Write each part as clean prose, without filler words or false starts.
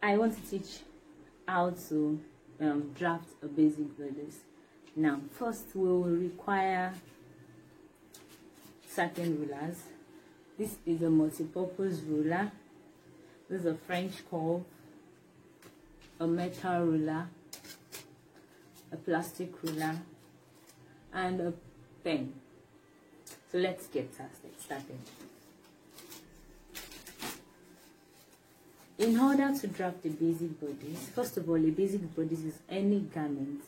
I want to teach how to draft a basic bodice. Now, first we will require certain rulers. This is a multi-purpose ruler. This is a French curve, a metal ruler, a plastic ruler, and a pen. So let's get started. In order to draft a basic bodice, first of all, a basic bodice is any garment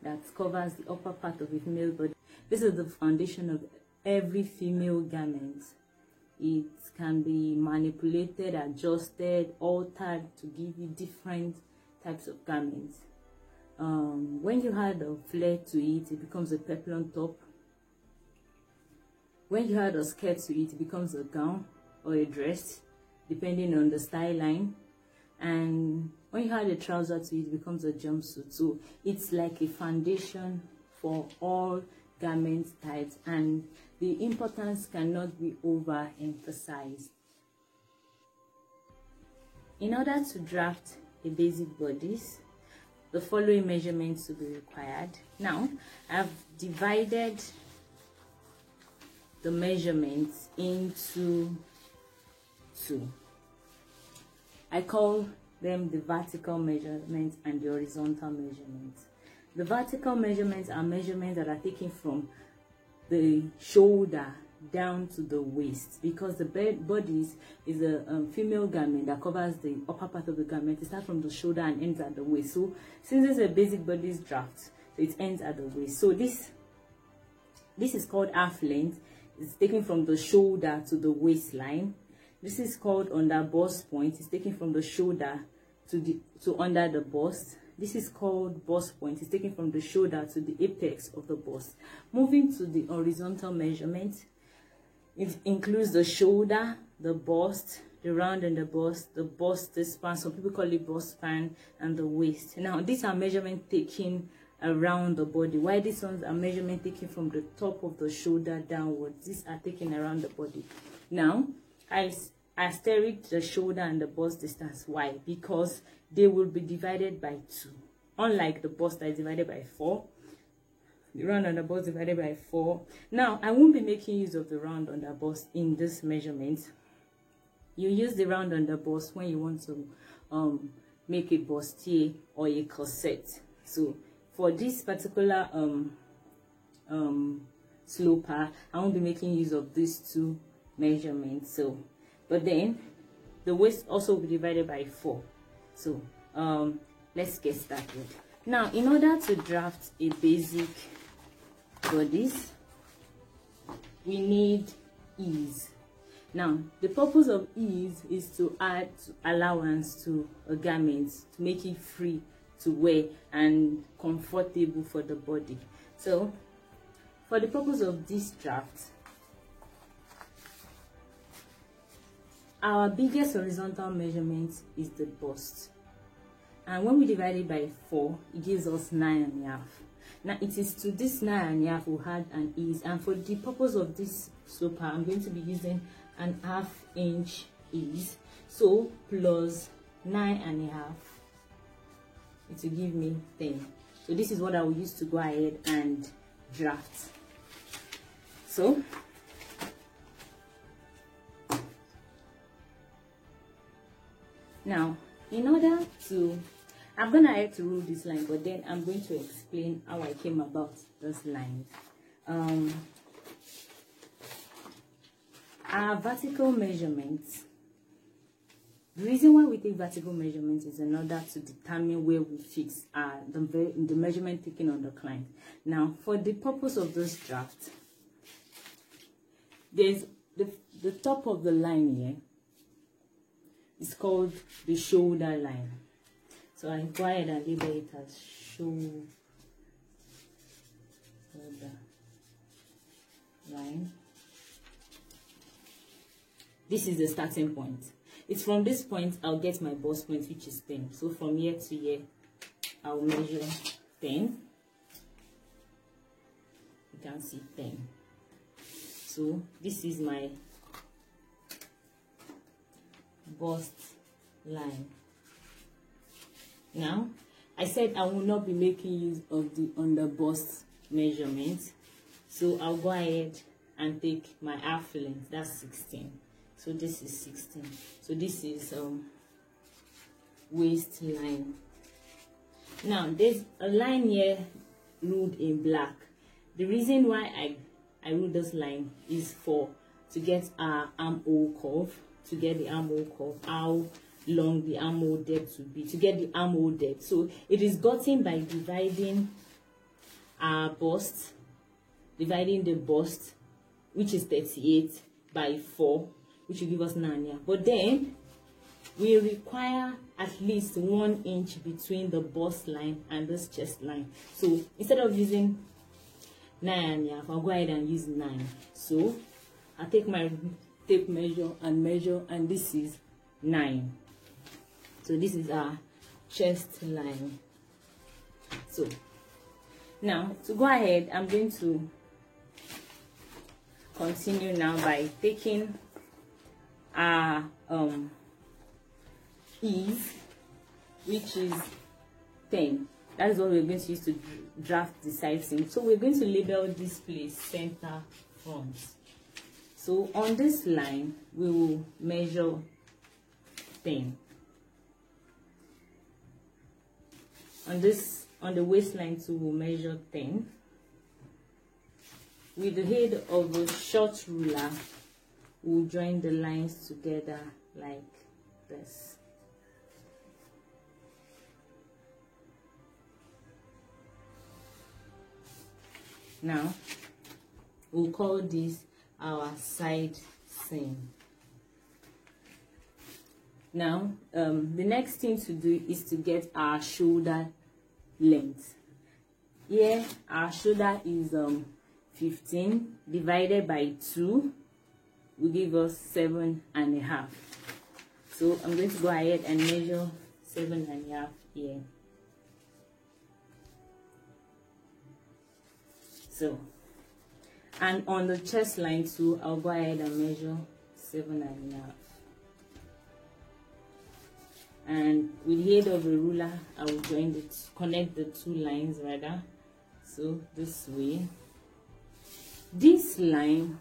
that covers the upper part of a female body. This is the foundation of every female garment. It can be manipulated, adjusted, altered to give you different types of garments. When you add a flare to it, it becomes a peplum top. When you add a skirt to it, it becomes a gown or a dress, depending on the style line. And when you add a trouser to it, it becomes a jumpsuit. So it's like a foundation for all garment types, and the importance cannot be overemphasized. In order to draft a basic bodice, the following measurements will be required. Now, I've divided the measurements into two. I call them the vertical measurements and the horizontal measurements. The vertical measurements are measurements that are taken from the shoulder down to the waist, because the bodice is a female garment that covers the upper part of the garment. It starts from the shoulder and ends at the waist. So since it's a basic bodice draft, so it ends at the waist. So this is called half length. It's taken from the shoulder to the waistline. This is called under bust point. It's taken from the shoulder to under the bust. This is called bust point. It's taken from the shoulder to the apex of the bust. Moving to the horizontal measurement, it includes the shoulder, the bust, the round and the bust span. Some people call it bust span, and the waist. Now, these are measurements taken around the body, while these ones are measurements taken from the top of the shoulder downwards. These are taken around the body. Now, I asterisk the shoulder and the bust distance. Why? Because they will be divided by 2. Unlike the bust that is divided by 4, the round and the bust divided by 4. Now, I won't be making use of the round and the bust in this measurement. You use the round and the bust when you want to make a bustier or a corset. So for this particular sloper, I won't be making use of these 2 measurements. So, but then the waist also will be divided by 4. So let's get started. Now, in order to draft a basic bodice, we need ease. Now, the purpose of ease is to add allowance to a garment to make it free to wear and comfortable for the body. So for the purpose of this draft, our biggest horizontal measurement is the bust, and when we divide it by 4, it gives us 9.5. Now, it is to this 9.5 we had an ease, and for the purpose of this sloper, I'm going to be using an 1/2 inch ease. So plus 9.5, it will give me 10. So this is what I will use to go ahead and draft. So now, in order to, I'm gonna have to rule this line, but then I'm going to explain how I came about this line. Our vertical measurements. The reason why we take vertical measurements is in order to determine where we fix the measurement taken on the client. Now, for the purpose of this draft, there's the top of the line here. It's called the shoulder line. So I go ahead and label it as shoulder line. This is the starting point. It's from this point I'll get my bust point, which is 10. So from here to here, I'll measure 10. You can see 10. So this is my bust line. Now, I said I will not be making use of the under bust measurement, so I'll go ahead and take my half length. That's 16. So this is 16. So this is waistline. Now there's a line here ruled in black. The reason why I ruled this line is to get our armhole curve, to get the armhole curve, how long the armhole depth will be, to get the armhole depth. So it is gotten by dividing our bust, dividing the bust, which is 38 by 4, which will give us 9 here. But then we require at least 1 inch between the bust line and this chest line. So instead of using 9 I'll go ahead and use 9. So I'll take my tape measure, and this is 9. So this is our chest line. So now to go ahead, I'm going to continue now by taking our ease, which is 10. That is what we're going to use to draft the side seam. So we're going to label this place center front. So on this line we will measure 10. On the waistline too, we'll measure 10. With the head of a short ruler, we'll join the lines together like this. Now we'll call this our side seam. Now the next thing to do is to get our shoulder length. Here our shoulder is 15 divided by 2 will give us 7.5. So I'm going to go ahead and measure 7.5 here. So, and on the chest line too, I'll go ahead and measure 7.5. And with the aid of a ruler, I will connect the two lines rather. So this way. This line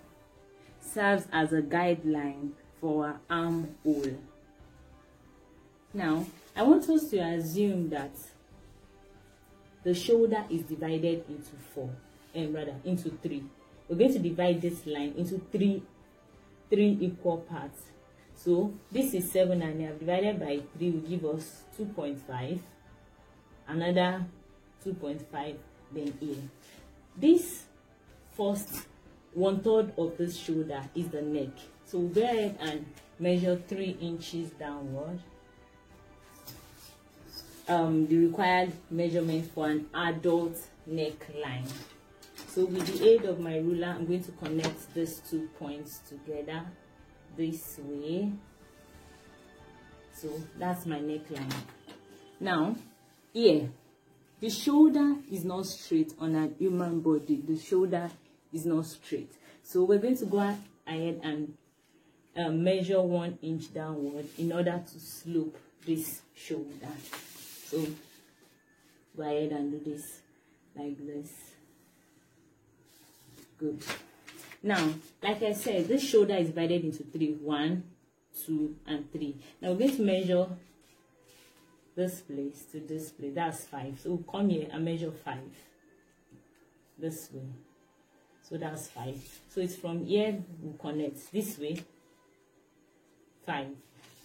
serves as a guideline for our armhole. Now, I want us to assume that the shoulder is divided into 3. We're going to divide this line into three equal parts. So this is 7.5 divided by 3 will give us 2.5. Another 2.5, then here. This first 1/3 of this shoulder is the neck. So we'll go ahead and measure 3 inches downward. The required measurement for an adult neckline. So with the aid of my ruler, I'm going to connect these 2 points together this way. So that's my neckline. Now here, the shoulder is not straight on a human body. The shoulder is not straight. So we're going to go ahead and measure 1 inch downward in order to slope this shoulder. So go ahead and do this like this. Good. Now, like I said, this shoulder is divided into 3. 1, 2, and 3. Now we're going to measure this place to this place. That's 5. So we'll come here and measure 5 this way. So that's 5. So it's from here we'll connect this way 5.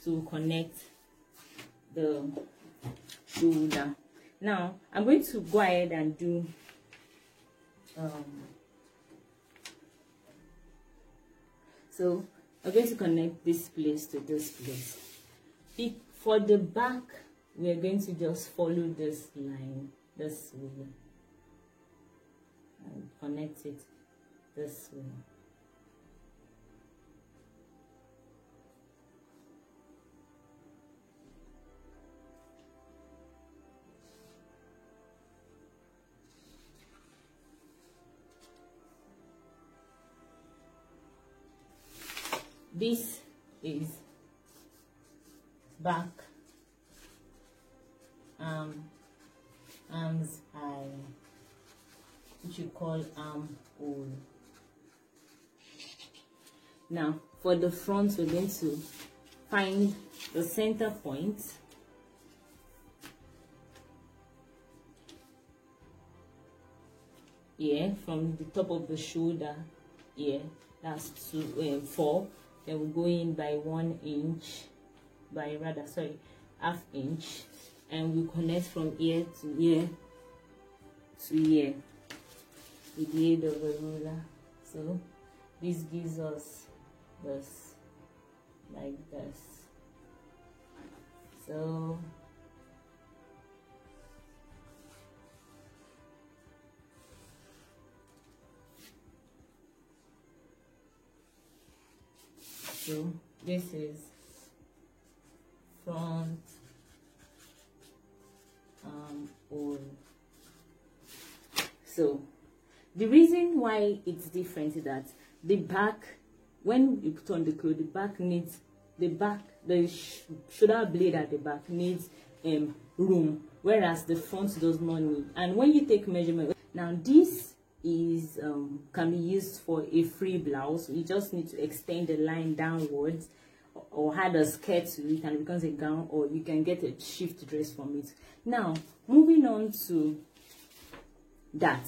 So we'll connect the shoulder. Now I'm going to go ahead and do so I'm going to connect this place to this place. For the back, we are going to just follow this line this way and connect it this way. This is back arms high, which you call armhole. Now for the front, we're going to find the center point. Here from the top of the shoulder here, that's 4. Then we go in by 1 inch, half inch, and we connect from here to here to here with the aid of a ruler. So this gives us this, like this. So this is front armhole. So the reason why it's different is that the back, when you put on the clothes, the back needs, the shoulder blade at the back needs room, whereas the front does not need. And when you take measurement, now this is can be used for a free blouse. You just need to extend the line downwards or add a skirt to it and it becomes a gown, or you can get a shift dress from it. Now moving on to that,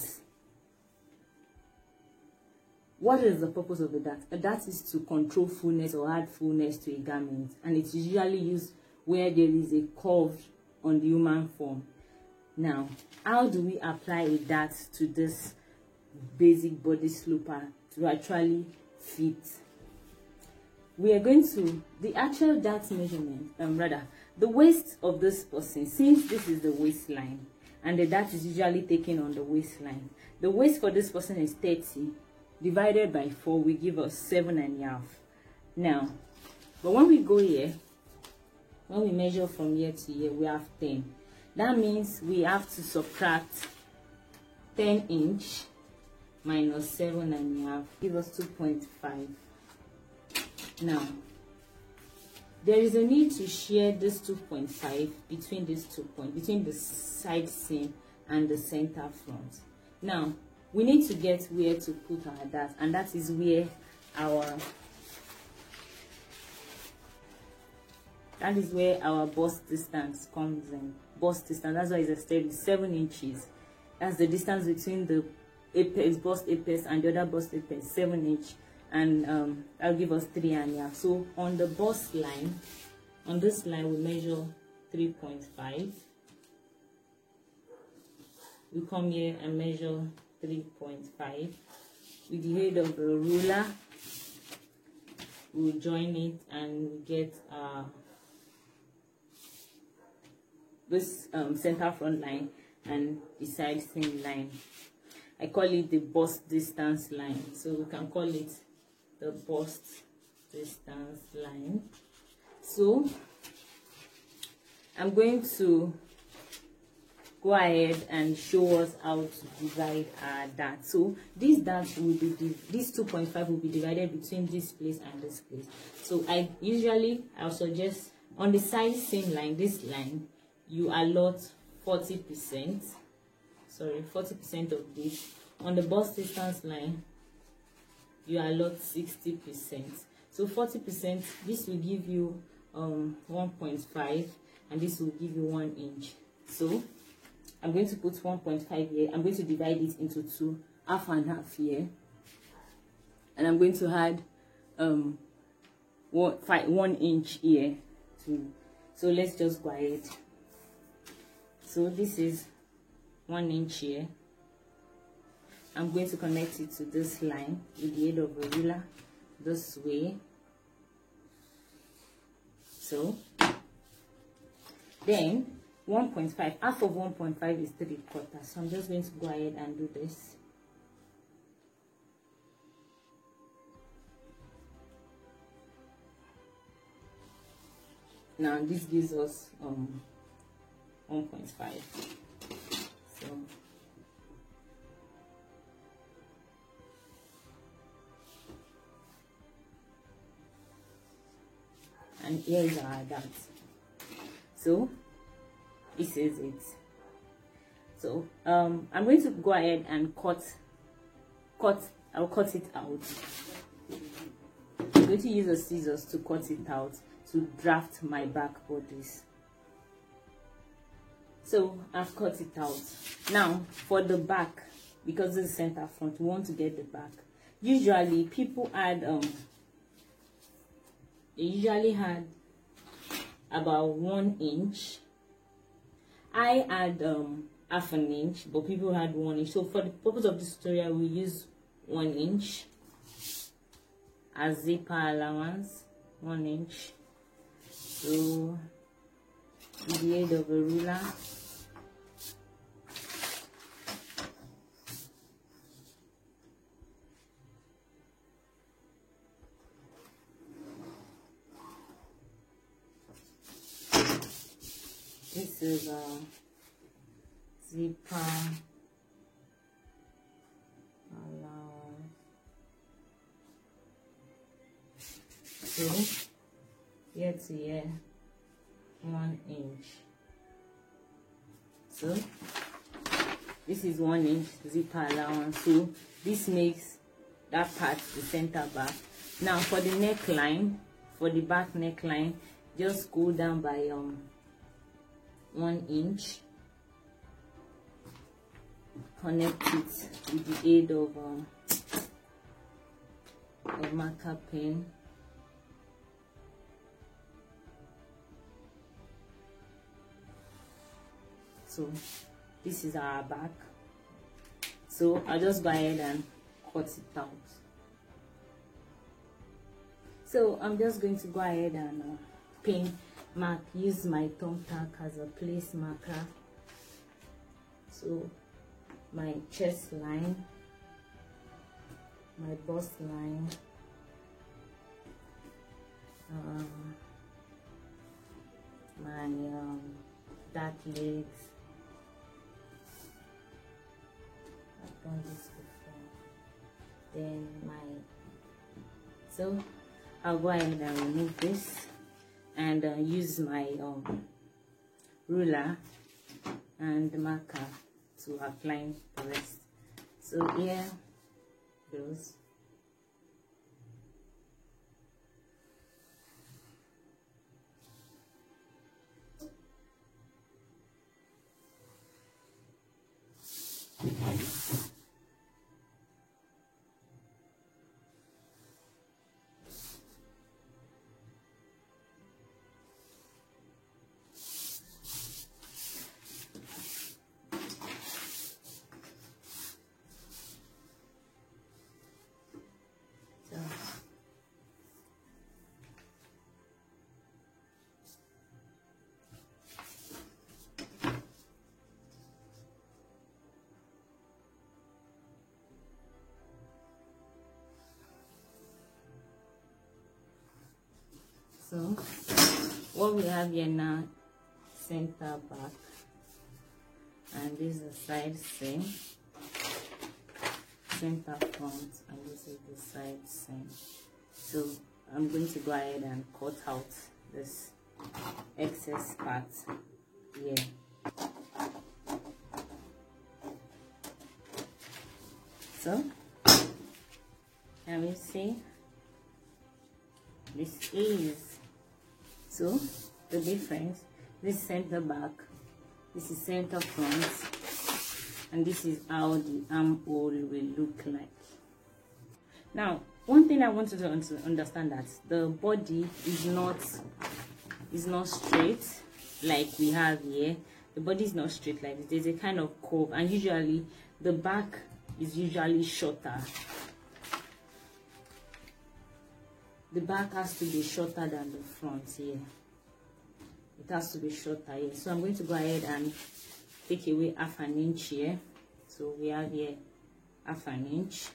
what is the purpose of the dart? A dart is to control fullness or add fullness to a garment, and it's usually used where there is a curve on the human form. Now how do we apply a dart to this basic body slipper to actually fit? We are going to, the actual dart measurement, the waist of this person, since this is the waistline and the dart is usually taken on the waistline, the waist for this person is 30 divided by 4 will give us 7.5. Now but when we go here, when we measure from here to here, we have 10. That means we have to subtract 10 inch minus 7.5, give us 2.5. Now there is a need to share this 2.5 between these 2 points, between the side seam and the center front. Now we need to get where to put our dart, and that is where our bust distance comes in. Bust distance, that's why it's stated 7 inches. That's the distance between the apex, bust apex, and the other bust apex, 7 inch, and that'll give us 3.5. So on the bust line, on this line we measure 3.5. We come here and measure 3.5 with the aid of a ruler. We'll join it and we get this center front line and the side seam line. I call it the bust distance line, so we can call it the bust distance line. So I'm going to go ahead and show us how to divide our dart. So this dart will be, this 2.5 will be divided between this place and this place. So I'll suggest on the side seam line, this line, you allot 40%. Sorry, 40% of this. On the bust distance line, you allot 60%. So 40%, this will give you 1.5, and this will give you 1 inch. So I'm going to put 1.5 here. I'm going to divide it into 2, half and half here, and I'm going to add 1 inch here too. So let's just go ahead. So this is 1 inch here. I'm going to connect it to this line with the aid of a ruler this way. So then 1.5, half of 1.5 is 3/4. So I'm just going to go ahead and do this. Now this gives us 1.5. So and here is our dart. So This is it. So I'm going to go ahead and I'll cut it out. I'm going to use the scissors to cut it out to draft my back bodice. So I've cut it out. Now for the back, because this is center front, we want to get the back. Usually people add they usually had about 1 inch. I add half an inch, but people had 1 inch. So for the purpose of this tutorial, we use 1 inch as zipper allowance. 1 inch. So with the aid of a ruler, this is a zipper allowance. So here to here, 1 inch. So this is 1 inch zipper allowance. So this makes that part the center back. Now for the neckline, for the back neckline, just go down by 1 inch. Connect it with the aid of a marker pen. So this is our back. So I'll just go ahead and cut it out. So I'm just going to go ahead and use my thumb tack as a place marker. So my chest line, my bust line, my dark legs. I've done this before. Then so I'll go ahead and remove this and use my ruler and marker to apply the rest. So here goes. So what we have here now, center back, and this is the side seam, center front, and this is the side seam. So I'm going to go ahead and cut out this excess part here. So can we see? This is so the difference. This center back, this is center front, and this is how the armhole will look like. Now, one thing I want you to understand, that the body is not straight like we have here. The body is not straight like this. There's a kind of curve, and usually the back is usually shorter. The back has to be shorter than the front here. It has to be shorter here. So I'm going to go ahead and take away half an inch here. So we have here half an inch.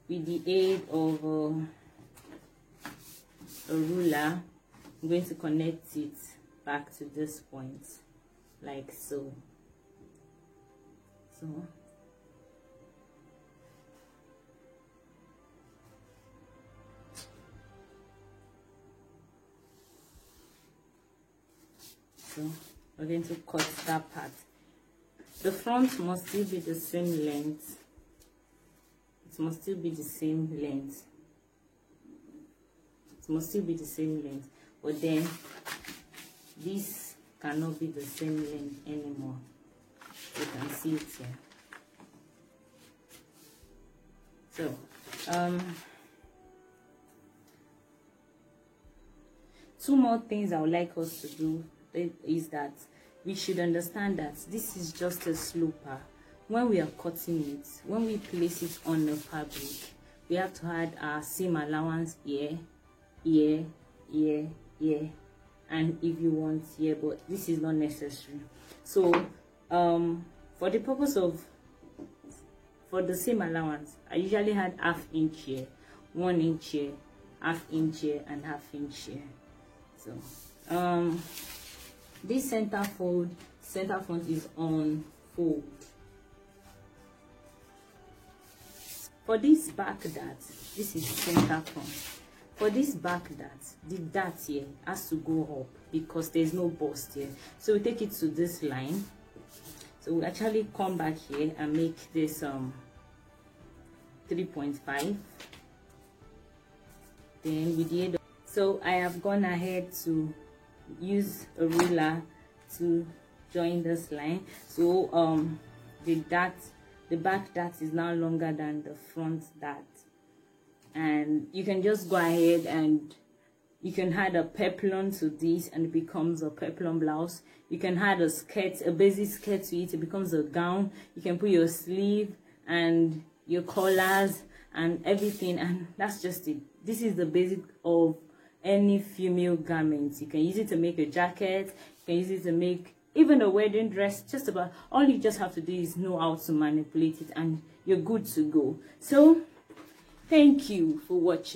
With the aid of a ruler, I'm going to connect it back to this point, like so. So we're going to cut that part. The front must still be the same length. It must still be the same length. It must still be the same length. But then this cannot be the same length anymore. You can see it here. So two more things I would like us to do is that we should understand that this is just a sloper. When we are cutting it, when we place it on the fabric, we have to add our seam allowance here, here, here, here, and if you want here, but this is not necessary. So for the purpose of for the seam allowance, I usually had 1/2 inch here, 1 inch here, 1/2 inch here, and 1/2 inch here. So this center front is on fold. For this back dart, this is center front. For this back dart, the dart here has to go up because there's no bust here. So we take it to this line. So we actually come back here and make this 3.5. Then we did. So I have gone ahead to use a ruler to join this line. So the back dart is now longer than the front dart, and you can just go ahead and you can add a peplum to this and it becomes a peplum blouse. You can add a skirt, a basic skirt to it, it becomes a gown. You can put your sleeve and your collars and everything, and that's just it. This is the basic of any female garment. You can use it to make a jacket, you can use it to make even a wedding dress. Just about all you just have to do is know how to manipulate it and you're good to go. So thank you for watching.